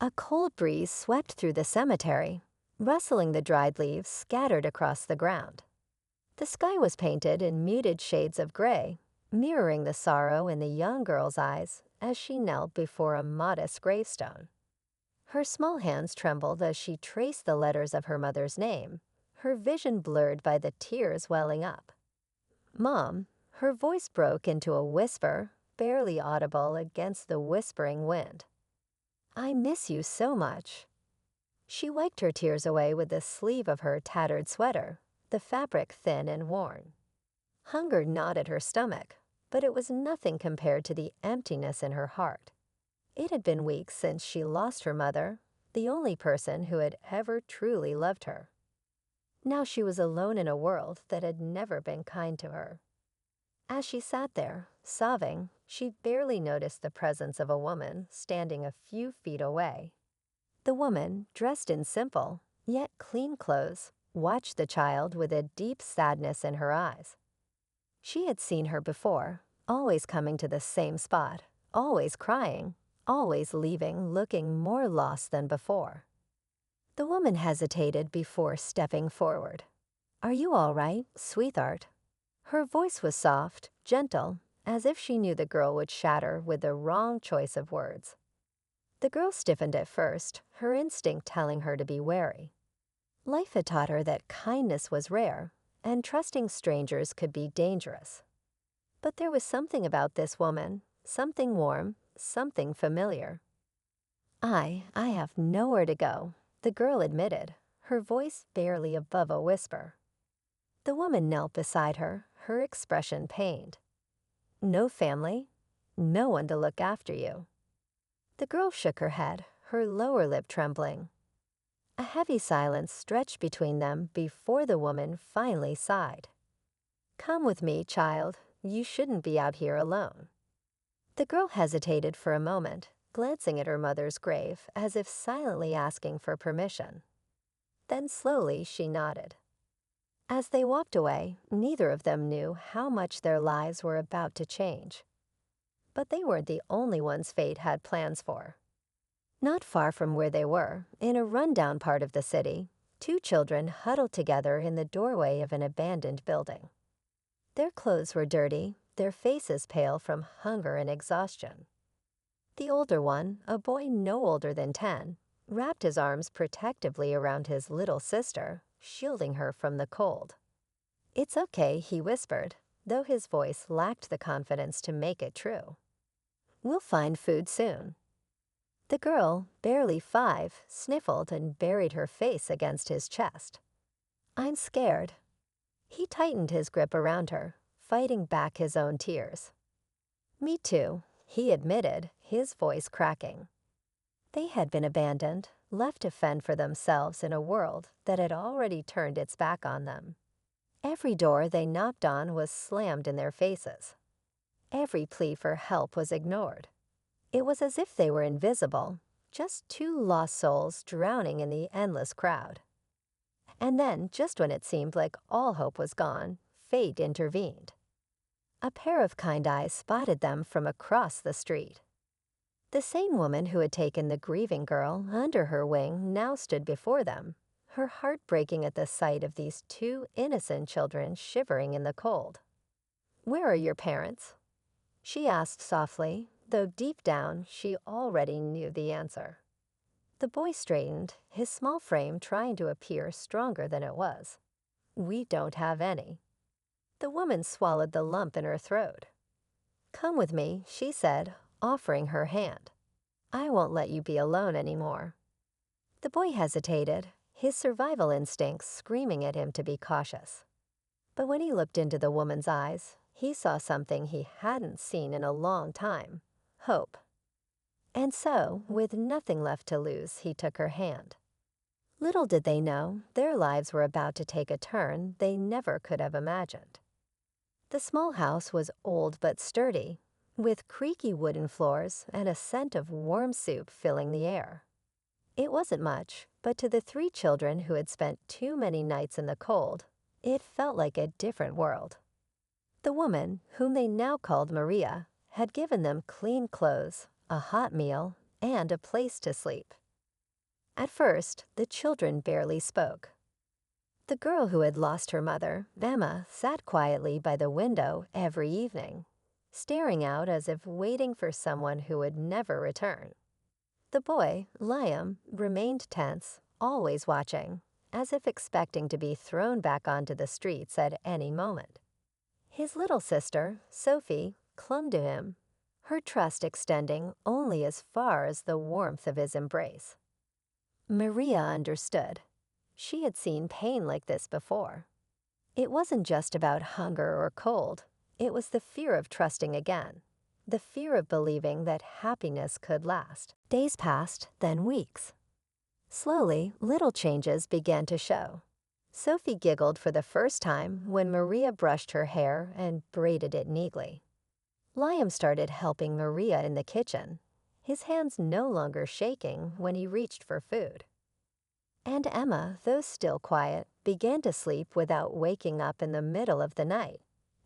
A cold breeze swept through the cemetery, rustling the dried leaves scattered across the ground. The sky was painted in muted shades of gray, mirroring the sorrow in the young girl's eyes as she knelt before a modest gravestone. Her small hands trembled as she traced the letters of her mother's name, her vision blurred by the tears welling up. "Mom," her voice broke into a whisper, barely audible against the whispering wind. "I miss you so much." She wiped her tears away with the sleeve of her tattered sweater, the fabric thin and worn. Hunger gnawed at her stomach, but it was nothing compared to the emptiness in her heart. It had been weeks since she lost her mother, the only person who had ever truly loved her. Now she was alone in a world that had never been kind to her. As she sat there, sobbing, she barely noticed the presence of a woman standing a few feet away. The woman, dressed in simple, yet clean clothes, watched the child with a deep sadness in her eyes. She had seen her before, always coming to the same spot, always crying, always leaving looking more lost than before. The woman hesitated before stepping forward. "Are you all right, sweetheart?" Her voice was soft, gentle, as if she knew the girl would shatter with the wrong choice of words. The girl stiffened at first, her instinct telling her to be wary. Life had taught her that kindness was rare, and trusting strangers could be dangerous. But there was something about this woman, something warm, something familiar. I have nowhere to go," the girl admitted, her voice barely above a whisper. The woman knelt beside her, her expression pained. "No family? No one to look after you?" The girl shook her head, her lower lip trembling. A heavy silence stretched between them before the woman finally sighed. "Come with me, child. You shouldn't be out here alone." The girl hesitated for a moment, glancing at her mother's grave as if silently asking for permission. Then slowly she nodded. As they walked away, neither of them knew how much their lives were about to change. But they weren't the only ones fate had plans for. Not far from where they were, in a rundown part of the city, two children huddled together in the doorway of an abandoned building. Their clothes were dirty, their faces pale from hunger and exhaustion. The older one, a boy no older than 10, wrapped his arms protectively around his little sister, shielding her from the cold. "It's okay," he whispered, though his voice lacked the confidence to make it true. "We'll find food soon." The girl, barely 5, sniffled and buried her face against his chest. "I'm scared." He tightened his grip around her, fighting back his own tears. "Me too," he admitted, his voice cracking. They had been abandoned, left to fend for themselves in a world that had already turned its back on them. Every door they knocked on was slammed in their faces. Every plea for help was ignored. It was as if they were invisible, just two lost souls drowning in the endless crowd. And then, just when it seemed like all hope was gone, fate intervened. A pair of kind eyes spotted them from across the street. The same woman who had taken the grieving girl under her wing now stood before them, her heart breaking at the sight of these two innocent children shivering in the cold. "Where are your parents?" she asked softly, though deep down she already knew the answer. The boy straightened, his small frame trying to appear stronger than it was. "We don't have any." The woman swallowed the lump in her throat. "Come with me," she said, offering her hand. "I won't let you be alone anymore." The boy hesitated, his survival instincts screaming at him to be cautious. But when he looked into the woman's eyes, he saw something he hadn't seen in a long time: hope. And so, with nothing left to lose, he took her hand. Little did they know, their lives were about to take a turn they never could have imagined. The small house was old but sturdy, with creaky wooden floors and a scent of warm soup filling the air. It wasn't much, but to the 3 children who had spent too many nights in the cold, it felt like a different world. The woman, whom they now called Maria, had given them clean clothes, a hot meal, and a place to sleep. At first, the children barely spoke. The girl who had lost her mother, Emma, sat quietly by the window every evening, staring out as if waiting for someone who would never return. The boy, Liam, remained tense, always watching, as if expecting to be thrown back onto the streets at any moment. His little sister, Sophie, clung to him, her trust extending only as far as the warmth of his embrace. Maria understood. She had seen pain like this before. It wasn't just about hunger or cold. It was the fear of trusting again, the fear of believing that happiness could last. Days passed, then weeks. Slowly, little changes began to show. Sophie giggled for the first time when Maria brushed her hair and braided it neatly. Liam started helping Maria in the kitchen, his hands no longer shaking when he reached for food. And Emma, though still quiet, began to sleep without waking up in the middle of the night,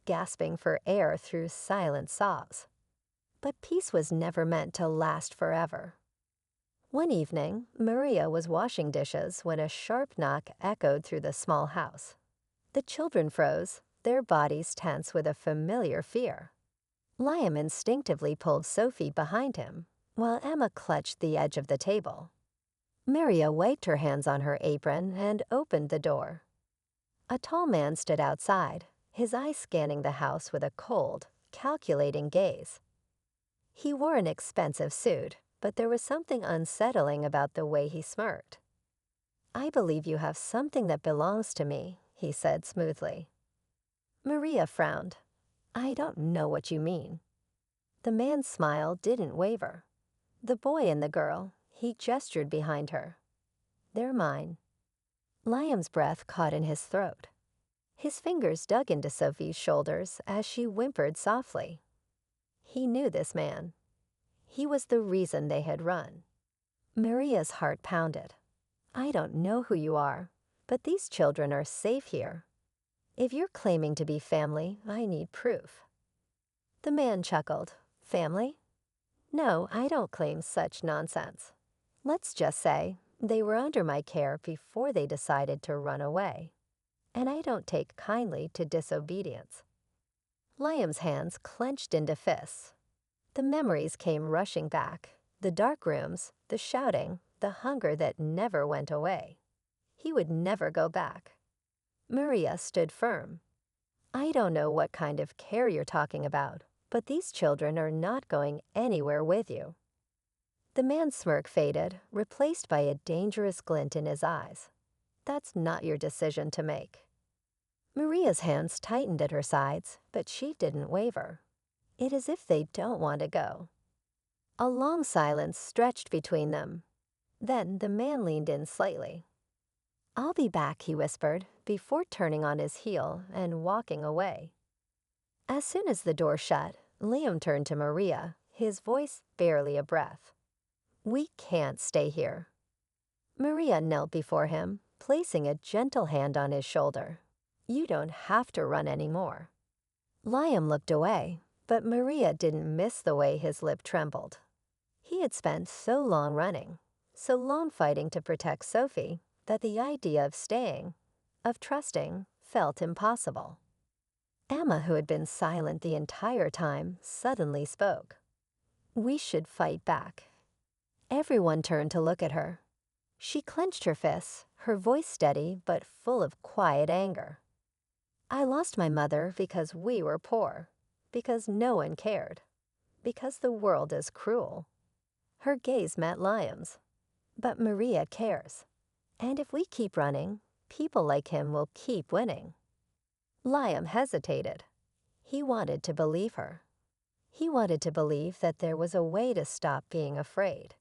gasping for air through silent sobs. But peace was never meant to last forever. One evening, Maria was washing dishes when a sharp knock echoed through the small house. The children froze, their bodies tense with a familiar fear. Liam instinctively pulled Sophie behind him, while Emma clutched the edge of the table. Maria wiped her hands on her apron and opened the door. A tall man stood outside, his eyes scanning the house with a cold, calculating gaze. He wore an expensive suit, but there was something unsettling about the way he smirked. "I believe you have something that belongs to me," he said smoothly. Maria frowned. "I don't know what you mean." The man's smile didn't waver. The boy and the girl, he gestured behind her. "They're mine." Liam's breath caught in his throat. His fingers dug into Sophie's shoulders as she whimpered softly. He knew this man. He was the reason they had run. Maria's heart pounded. "I don't know who you are, but these children are safe here. If you're claiming to be family, I need proof." The man chuckled. "Family? No, I don't claim such nonsense. Let's just say they were under my care before they decided to run away. And I don't take kindly to disobedience." Liam's hands clenched into fists. The memories came rushing back, the dark rooms, the shouting, the hunger that never went away. He would never go back. Maria stood firm. "I don't know what kind of care you're talking about, but these children are not going anywhere with you." The man's smirk faded, replaced by a dangerous glint in his eyes. "That's not your decision to make." Maria's hands tightened at her sides, but she didn't waver. It is if they don't want to go. A long silence stretched between them. Then the man leaned in slightly. "I'll be back," he whispered, before turning on his heel and walking away. As soon as the door shut, Liam turned to Maria, his voice barely a breath. "We can't stay here." Maria knelt before him, placing a gentle hand on his shoulder. "You don't have to run anymore." Liam looked away, but Maria didn't miss the way his lip trembled. He had spent so long running, so long fighting to protect Sophie, that the idea of staying, of trusting, felt impossible. Emma, who had been silent the entire time, suddenly spoke. "We should fight back." Everyone turned to look at her. She clenched her fists, her voice steady but full of quiet anger. "I lost my mother because we were poor, because no one cared, because the world is cruel." Her gaze met Liam's. "But Maria cares. And if we keep running, people like him will keep winning." Liam hesitated. He wanted to believe her. He wanted to believe that there was a way to stop being afraid.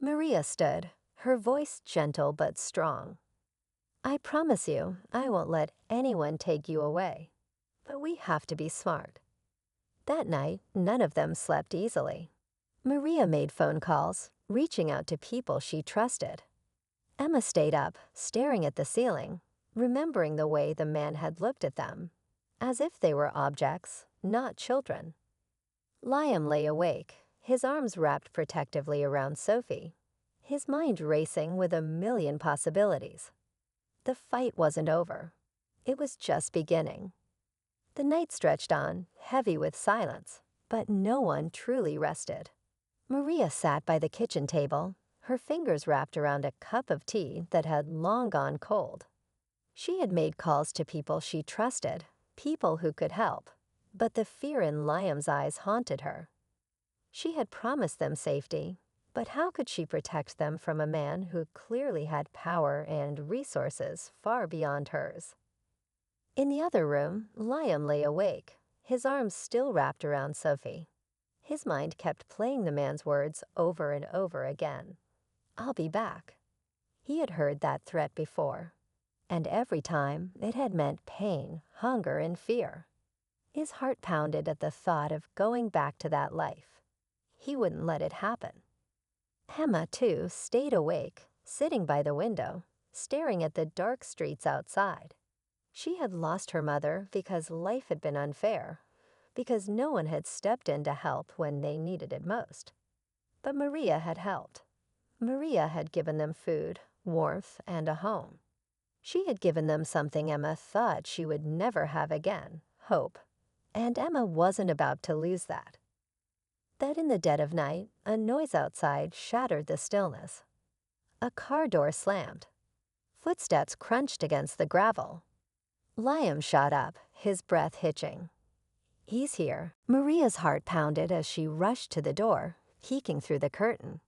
Maria stood, her voice gentle but strong. "I promise you, I won't let anyone take you away. But we have to be smart." That night, none of them slept easily. Maria made phone calls, reaching out to people she trusted. Emma stayed up, staring at the ceiling, remembering the way the man had looked at them, as if they were objects, not children. Liam lay awake, his arms wrapped protectively around Sophie, his mind racing with a million possibilities. The fight wasn't over. It was just beginning. The night stretched on, heavy with silence, but no one truly rested. Maria sat by the kitchen table, her fingers wrapped around a cup of tea that had long gone cold. She had made calls to people she trusted, people who could help, but the fear in Liam's eyes haunted her. She had promised them safety, but how could she protect them from a man who clearly had power and resources far beyond hers? In the other room, Liam lay awake, his arms still wrapped around Sophie. His mind kept playing the man's words over and over again. "I'll be back." He had heard that threat before, and every time it had meant pain, hunger, and fear. His heart pounded at the thought of going back to that life. He wouldn't let it happen. Emma, too, stayed awake, sitting by the window, staring at the dark streets outside. She had lost her mother because life had been unfair, because no one had stepped in to help when they needed it most. But Maria had helped. Maria had given them food, warmth, and a home. She had given them something Emma thought she would never have again, hope. And Emma wasn't about to lose that. Then in the dead of night, a noise outside shattered the stillness. A car door slammed. Footsteps crunched against the gravel. Liam shot up, his breath hitching. "He's here." Maria's heart pounded as she rushed to the door, peeking through the curtain.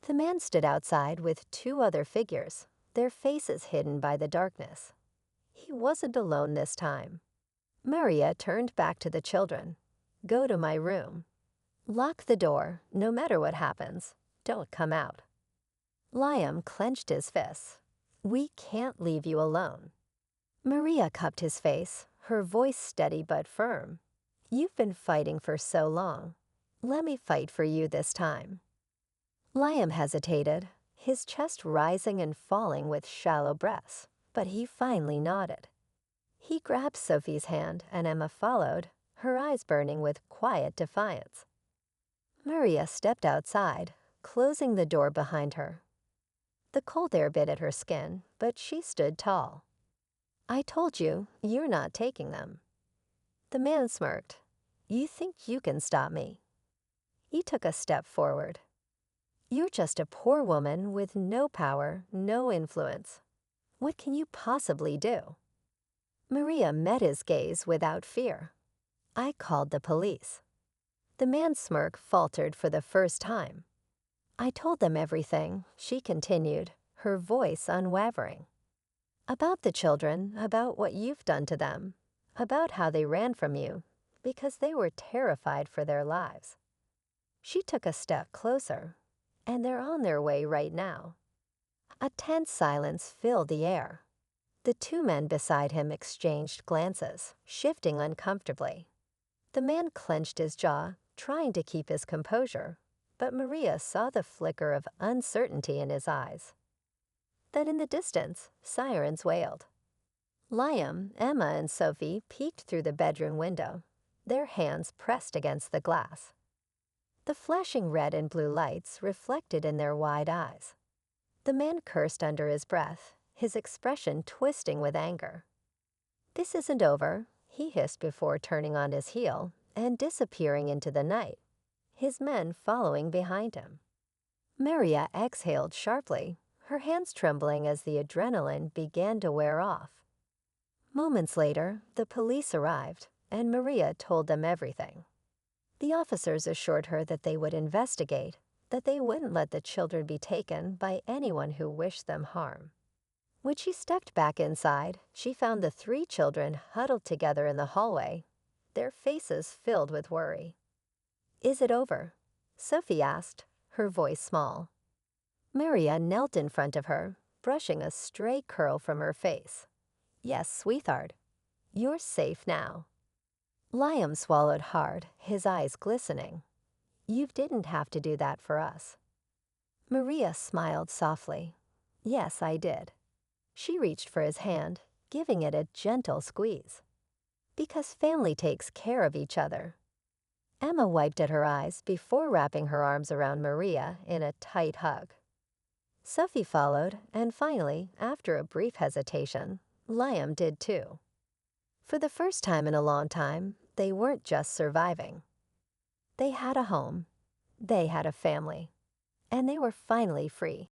The man stood outside with two other figures, their faces hidden by the darkness. He wasn't alone this time. Maria turned back to the children. "Go to my room. Lock the door, no matter what happens. Don't come out." Liam clenched his fists. "We can't leave you alone." Maria cupped his face, her voice steady but firm. "You've been fighting for so long. Let me fight for you this time." Liam hesitated, his chest rising and falling with shallow breaths, but he finally nodded. He grabbed Sophie's hand and Emma followed, her eyes burning with quiet defiance. Maria stepped outside, closing the door behind her. The cold air bit at her skin, but she stood tall. "I told you, you're not taking them." The man smirked. "You think you can stop me?" He took a step forward. "You're just a poor woman with no power, no influence. What can you possibly do?" Maria met his gaze without fear. "I called the police." The man's smirk faltered for the first time. "I told them everything," she continued, her voice unwavering. "About the children, about what you've done to them, about how they ran from you, because they were terrified for their lives." She took a step closer, and they're on their way right now. A tense silence filled the air. The two men beside him exchanged glances, shifting uncomfortably. The man clenched his jaw, trying to keep his composure, but Maria saw the flicker of uncertainty in his eyes. Then in the distance, sirens wailed. Liam, Emma, and Sophie peeked through the bedroom window, their hands pressed against the glass. The flashing red and blue lights reflected in their wide eyes. The man cursed under his breath, his expression twisting with anger. "This isn't over," he hissed before turning on his heel and disappearing into the night, his men following behind him. Maria exhaled sharply, her hands trembling as the adrenaline began to wear off. Moments later, the police arrived, and Maria told them everything. The officers assured her that they would investigate, that they wouldn't let the children be taken by anyone who wished them harm. When she stepped back inside, she found the three children huddled together in the hallway, their faces filled with worry. "Is it over?" Sophie asked, her voice small. Maria knelt in front of her, brushing a stray curl from her face. "Yes, sweetheart. You're safe now." Liam swallowed hard, his eyes glistening. "You didn't have to do that for us." Maria smiled softly. "Yes, I did." She reached for his hand, giving it a gentle squeeze. "Because family takes care of each other." Emma wiped at her eyes before wrapping her arms around Maria in a tight hug. Sophie followed, and finally, after a brief hesitation, Liam did too. For the first time in a long time, they weren't just surviving. They had a home, they had a family, and they were finally free.